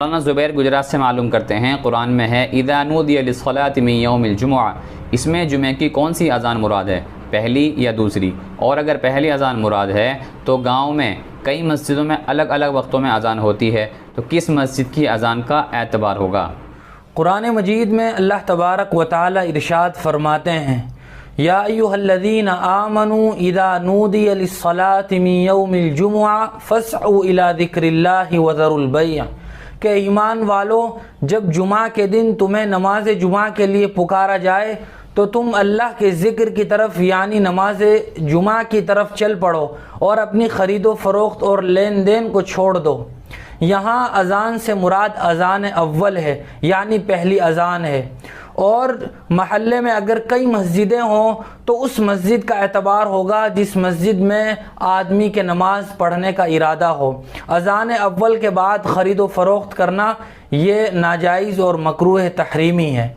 मौलाना ज़ुबैर गुजरात से मालूम करते हैं, कुरान में है इज़ा नूदिया लिस्सलाति मिन यौमिल जुमुआ। इसमें जुमे की कौन सी अज़ान मुराद है, पहली या दूसरी? और अगर पहली अज़ान मुराद है तो गांव में कई मस्जिदों में अलग अलग वक्तों में अज़ान होती है, तो किस मस्जिद की अज़ान का एतबार होगा? कुरान मजीद में अल्लाह तबारक व तआला इरशाद फरमाते हैं, या अय्युहल्लज़ीना आमनू इज़ा नूदिया लिस्सलाति मिन यौमिल जुमुआ फस्अू इला ज़िक्रिल्लाहि व ज़रुल बैअ। के ईमान वालों, जब जुमा के दिन तुम्हें नमाज जुमा के लिए पुकारा जाए तो तुम अल्लाह के ज़िक्र की तरफ यानी नमाज जुमा की तरफ चल पड़ो और अपनी ख़रीदो फ़रोख्त और लेन देन को छोड़ दो। यहाँ अज़ान से मुराद अज़ान अव्वल है यानी पहली अज़ान है, और महल्ले में अगर कई मस्जिदें हों तो उस मस्जिद का एतबार होगा जिस मस्जिद में आदमी के नमाज पढ़ने का इरादा हो। अज़ान अव्वल के बाद ख़रीदो फ़रोख्त करना ये नाजायज़ और मकरूह तहरीमी है।